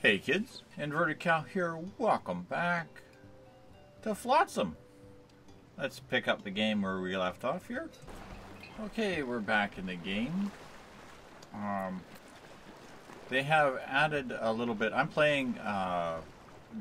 Hey kids, Inverted Cow here, welcome back to Flotsam. Let's pick up the game where we left off here. Okay, we're back in the game. They have added a little bit. I'm playing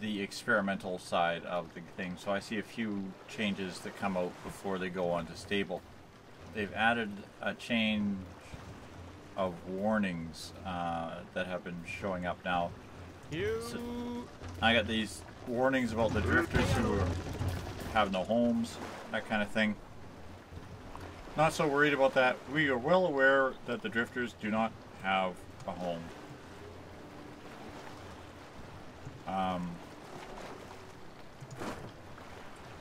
the experimental side of the thing, so I see a few changes that come out before they go onto stable. They've added a change of warnings that have been showing up now. So I got these warnings about the drifters who have no homes, that kind of thing. Not so worried about that. We are well aware that the drifters do not have a home.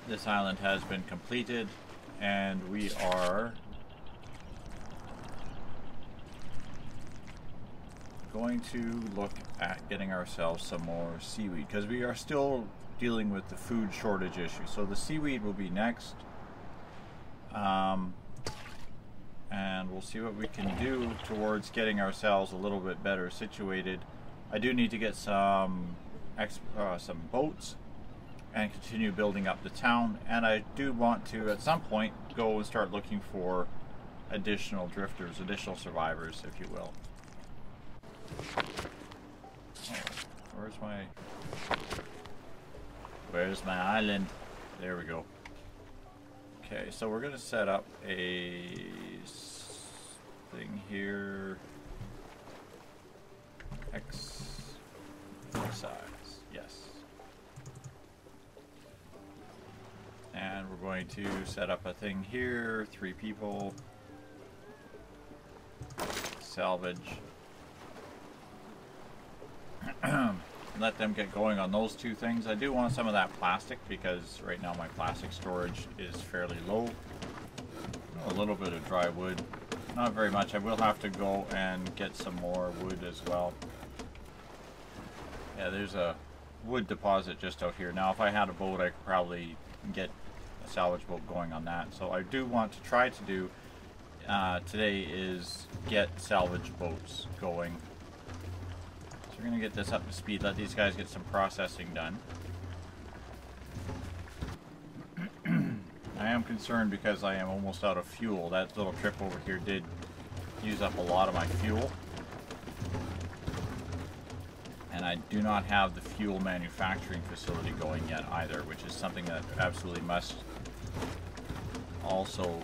This island has been completed, and we are going to look at getting ourselves some more seaweed, because we are still dealing with the food shortage issue. So the seaweed will be next, and we'll see what we can do towards getting ourselves a little bit better situated. I do need to get some boats and continue building up the town, and I do want to at some point go and start looking for additional drifters, additional survivors, if you will. Oh, where's my island? There we go. Okay, so we're gonna set up a thing here. X size, yes. And we're going to set up a thing here. 3 people. Salvage. Let them get going on those 2 things. I do want some of that plastic because right now my plastic storage is fairly low. A little bit of dry wood, not very much. I will have to go and get some more wood as well. Yeah, there's a wood deposit just out here. Now if I had a boat, I could probably get a salvage boat going on that. So I do want to try to do today is get salvage boats going. So we're going to get this up to speed, let these guys get some processing done. I am concerned because I am almost out of fuel. That little trip over here did use up a lot of my fuel. And I do not have the fuel manufacturing facility going yet either, which is something that absolutely must also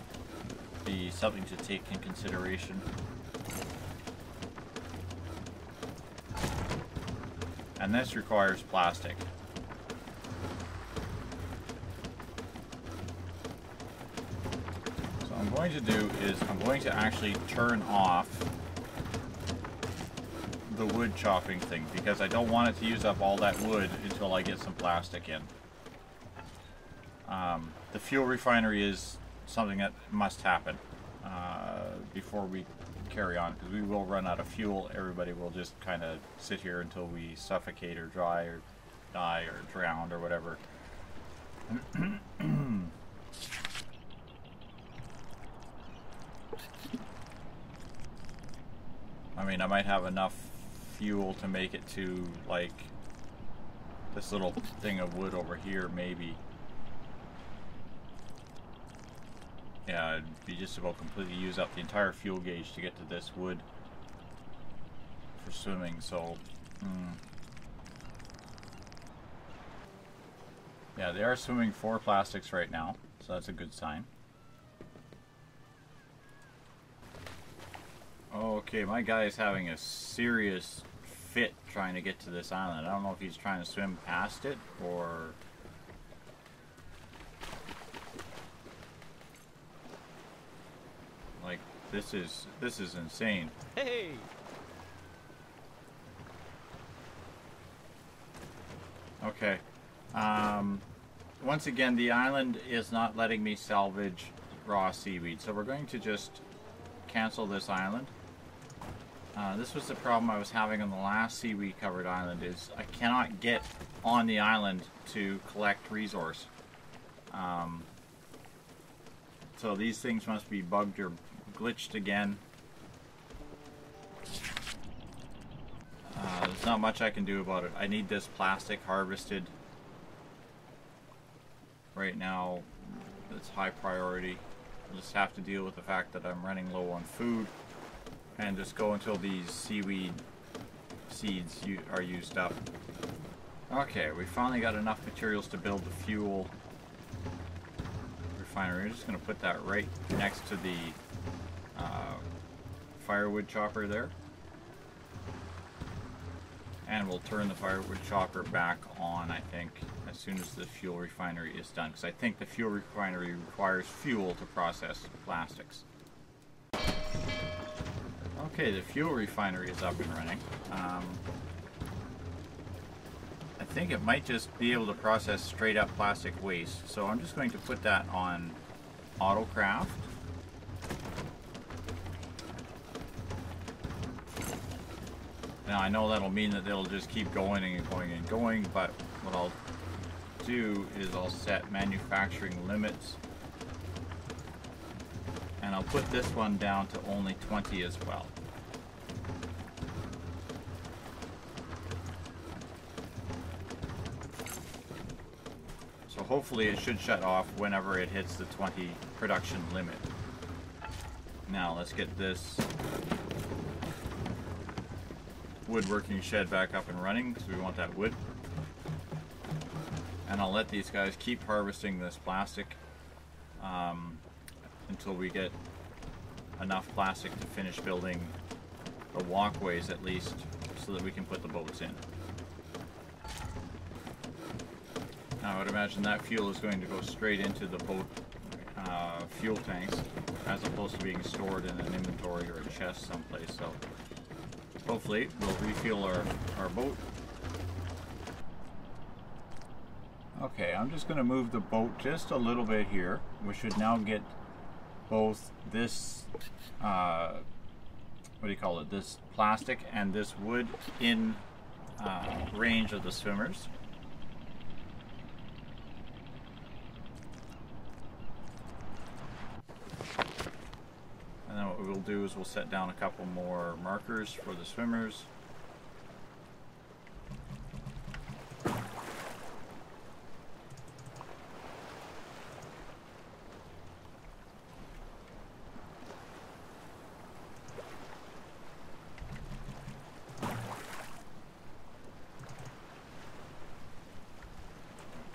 be something to take in consideration. And this requires plastic. So what I'm going to do is I'm going to actually turn off the wood chopping thing because I don't want it to use up all that wood until I get some plastic in. The fuel refinery is something that must happen before we carry on, because we will run out of fuel. Everybody will just kind of sit here until we suffocate or dry or die or drown or whatever. I mean, I might have enough fuel to make it to like this little thing of wood over here, maybe. Yeah, it'd be just about completely use up the entire fuel gauge to get to this wood for swimming, so yeah, they are swimming 4 plastics right now, so that's a good sign. Okay, my guy is having a serious fit trying to get to this island. I don't know if he's trying to swim past it or... Like, this is insane. Hey! Okay. Once again, the island is not letting me salvage raw seaweed, so we're going to just cancel this island. This was the problem I was having on the last seaweed covered island, is I cannot get on the island to collect resource. So these things must be bugged or glitched again. There's not much I can do about it. I need this plastic harvested right now. It's high priority. I'll just have to deal with the fact that I'm running low on food and just go until these seaweed seeds are used up. Okay, we finally got enough materials to build the fuel refinery. We're just going to put that right next to the firewood chopper there. And we'll turn the firewood chopper back on, I think, as soon as the fuel refinery is done. Because I think the fuel refinery requires fuel to process plastics. Okay, the fuel refinery is up and running. I think it might just be able to process straight up plastic waste. So I'm just going to put that on autocraft. Now I know that'll mean that it'll just keep going and going and going, but what I'll do is I'll set manufacturing limits. And I'll put this one down to only 20 as well. So hopefully it should shut off whenever it hits the 20 production limit. Now let's get this woodworking shed back up and running because we want that wood. And I'll let these guys keep harvesting this plastic until we get enough plastic to finish building the walkways at least so that we can put the boats in. Now I would imagine that fuel is going to go straight into the boat fuel tanks as opposed to being stored in an inventory or a chest someplace. So hopefully we'll refuel our boat. Okay, I'm just going to move the boat just a little bit here. We should now get both this, what do you call it, this plastic and this wood in range of the swimmers. And then what we'll do is we'll set down a couple more markers for the swimmers.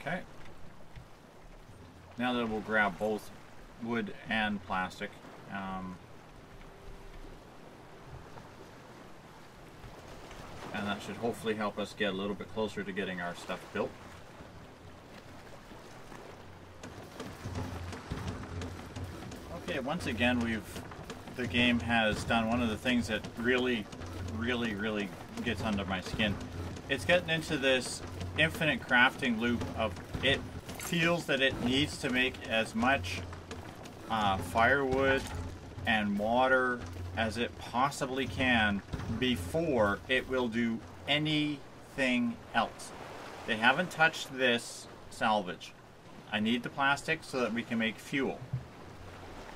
Okay. Now that we'll grab both wood and plastic. And that should hopefully help us get a little bit closer to getting our stuff built. Okay, once again the game has done one of the things that really gets under my skin. It's getting into this infinite crafting loop of it feels that it needs to make as much firewood and water as it possibly can before it will do anything else. They haven't touched this salvage. I need the plastic so that we can make fuel.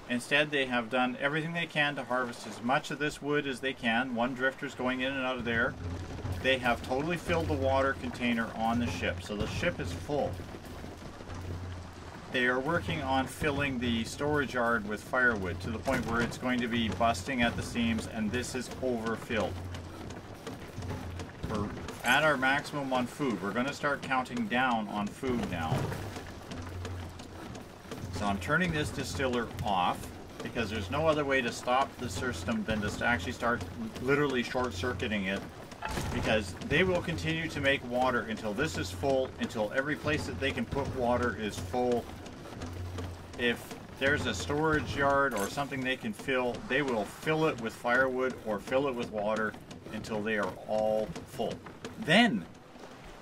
Instead, they have done everything they can to harvest as much of this wood as they can. One drifter's going in and out of there. They have totally filled the water container on the ship, so the ship is full. They are working on filling the storage yard with firewood to the point where it's going to be busting at the seams, and this is overfilled. We're at our maximum on food. We're going to start counting down on food now. So I'm turning this distiller off because there's no other way to stop the system than to actually start literally short-circuiting it, because they will continue to make water until this is full, until every place that they can put water is full. If there's a storage yard or something they can fill, they will fill it with firewood or fill it with water until they are all full. Then,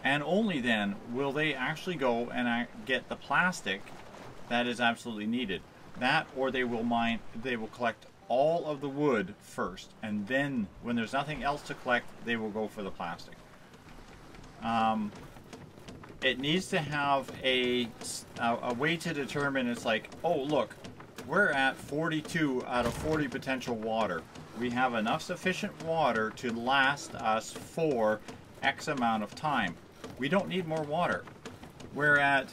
and only then, will they actually go and get the plastic that is absolutely needed. That, or they will collect all of the wood first, and then when there's nothing else to collect, they will go for the plastic. It needs to have a way to determine, it's like, oh look, we're at 42 out of 40 potential water. we have enough sufficient water to last us for X amount of time. We don't need more water. We're at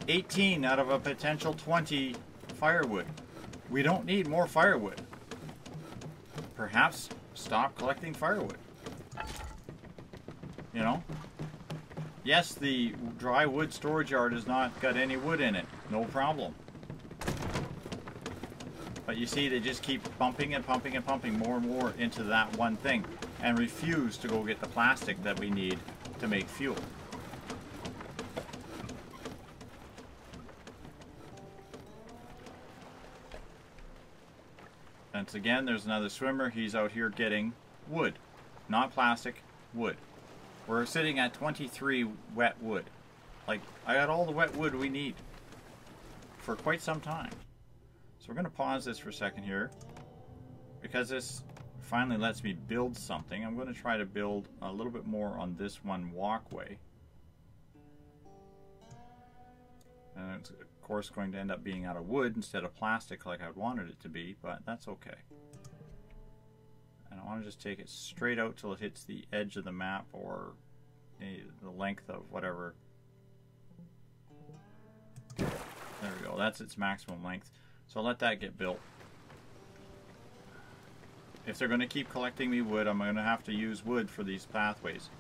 18 out of a potential 20 firewood. We don't need more firewood. Perhaps stop collecting firewood. You know? Yes, the dry wood storage yard has not got any wood in it. No problem. But you see, they just keep pumping and pumping and pumping more and more into that one thing and refuse to go get the plastic that we need to make fuel. Once again, there's another swimmer. He's out here getting wood. Not plastic, wood. We're sitting at 23 wet wood. Like, I got all the wet wood we need for quite some time. So we're going to pause this for a second here. Because this finally lets me build something, I'm going to try to build a little bit more on this one walkway. And it's of course going to end up being out of wood instead of plastic like I wanted it to be, but that's okay. And I want to just take it straight out till it hits the edge of the map or the length of whatever. There we go, that's its maximum length. So I'll let that get built. If they're going to keep collecting me wood, I'm going to have to use wood for these pathways.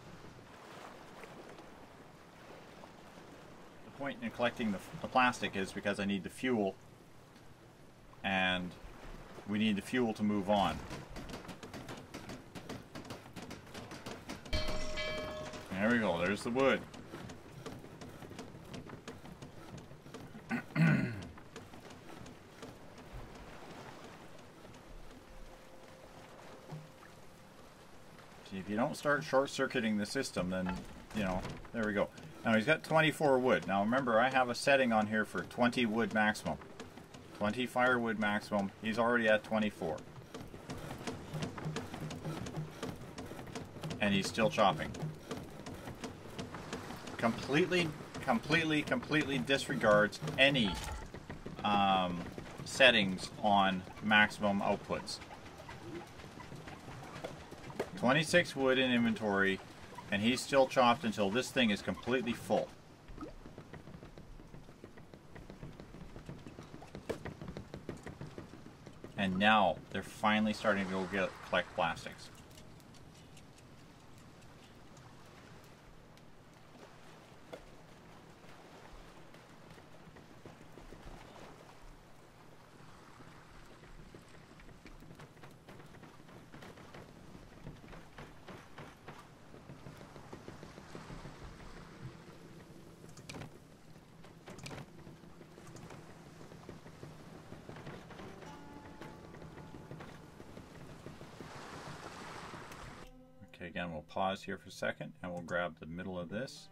The point in collecting the plastic is because I need the fuel. And we need the fuel to move on. There we go, there's the wood. See, if you don't start short-circuiting the system, then, you know, there we go. Now he's got 24 wood. Now remember, I have a setting on here for 20 wood maximum. 20 firewood maximum. He's already at 24. And he's still chopping. Completely disregards any settings on maximum outputs. 26 wood in inventory, and he's still chopped until this thing is completely full. And now they're finally starting to go collect plastics. Okay, again, we'll pause here for a second and we'll grab the middle of this.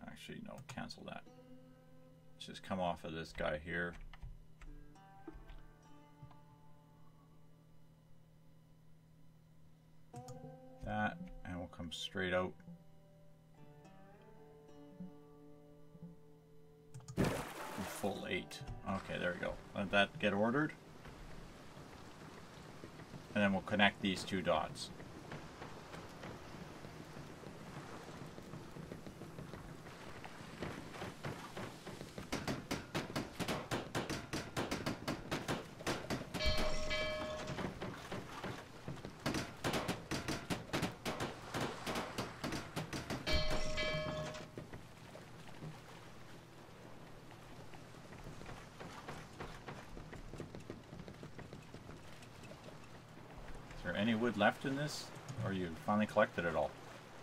Actually, no, cancel that. Let's just come off of this guy here. That, and we'll come straight out. Full 8. Okay, there we go. Let that get ordered. And then we'll connect these two dots. Any wood left in this, or you finally collected it all?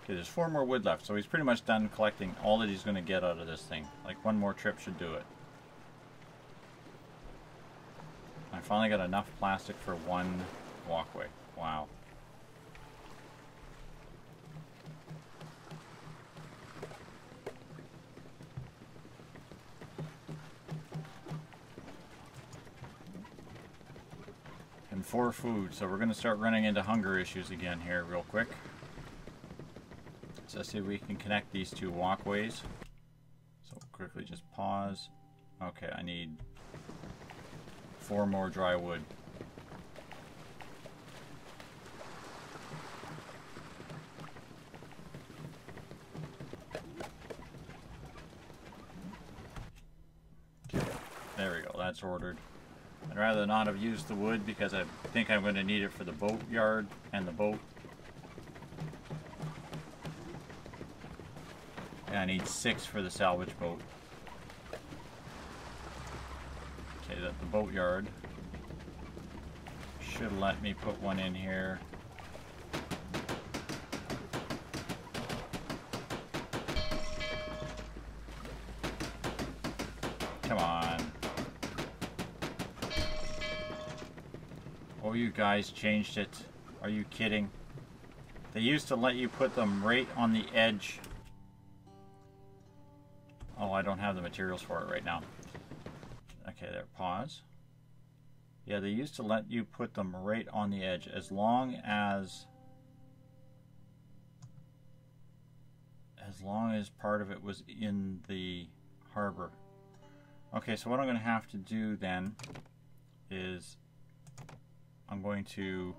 Okay, there's 4 more wood left, so he's pretty much done collecting all that he's going to get out of this thing. Like, one more trip should do it. I finally got enough plastic for one walkway. Wow. And 4 food, so we're going to start running into hunger issues again here real quick. So let's see if we can connect these 2 walkways. So quickly just pause. Okay, I need 4 more dry wood. There we go, that's ordered. I'd rather not have used the wood because I think I'm going to need it for the boat yard and the boat. And I need 6 for the salvage boat. Okay, that's the boat yard. Should let me put one in here. Come on. Oh, you guys changed it. Are you kidding? They used to let you put them right on the edge. Oh, I don't have the materials for it right now. Okay, there, pause. Yeah, they used to let you put them right on the edge as long as part of it was in the harbor. Okay, so what I'm going to have to do then is I'm going to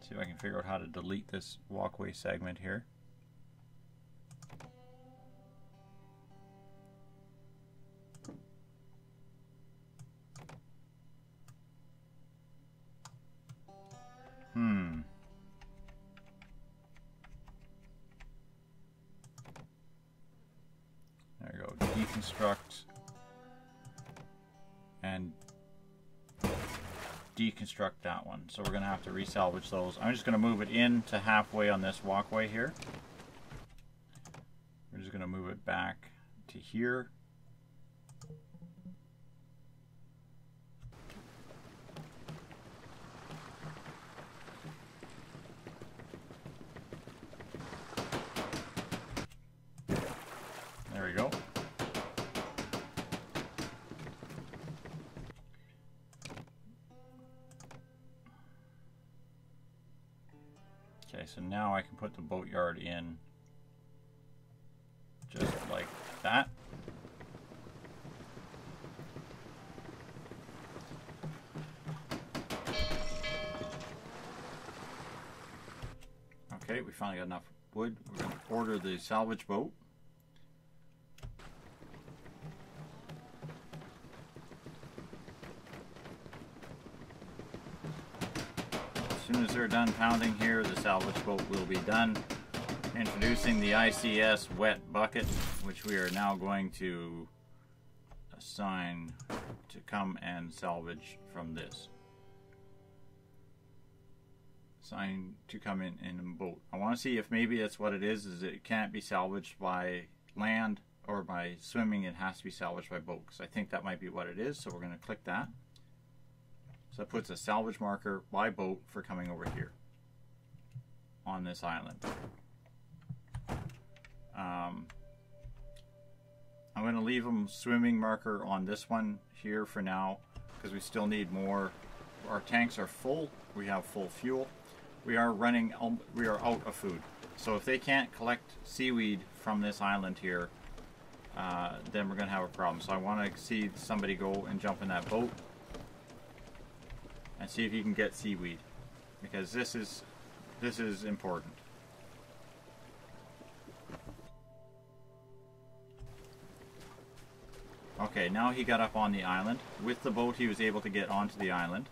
see if I can figure out how to delete this walkway segment here. There we go. Deconstruct and deconstruct that one. So we're going to have to resalvage those. I'm just going to move it in to halfway on this walkway here. We're just going to move it back to here. There we go. Okay, so now I can put the boatyard in just like that. Okay, we finally got enough wood. We're going to order the salvage boat. As soon as they're done pounding here, the salvage boat will be done. Introducing the ICS wet bucket, which we are now going to assign to come and salvage from this. Assign to come in a boat. I want to see if maybe that's what it is it can't be salvaged by land or by swimming, it has to be salvaged by boat, because I think that might be what it is, so we're going to click that. So that puts a salvage marker by boat for coming over here on this island. I'm going to leave them swimming marker on this one here for now because we still need more. Our tanks are full. We have full fuel. We are running. We are out of food. So if they can't collect seaweed from this island here, then we're going to have a problem. So I want to see somebody go and jump in that boat and see if you can get seaweed, because this is important. Okay, now he got up on the island. With the boat he was able to get onto the island.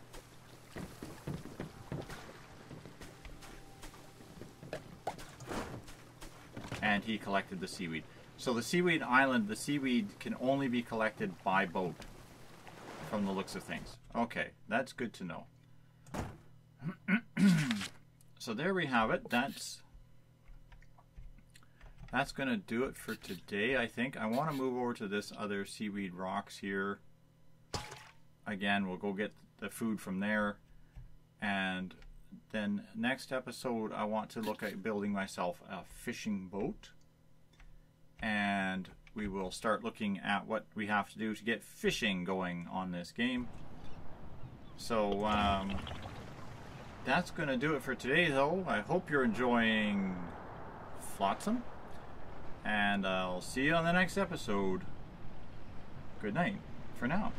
And he collected the seaweed. So the seaweed island, the seaweed can only be collected by boat from the looks of things. Okay, that's good to know. So there we have it. That's going to do it for today, I think. I want to move over to this other seaweed rocks here. Again, we'll go get the food from there. And then next episode, I want to look at building myself a fishing boat. And we will start looking at what we have to do to get fishing going on this game. So, that's going to do it for today, though. I hope you're enjoying Flotsam. And I'll see you on the next episode. good night for now.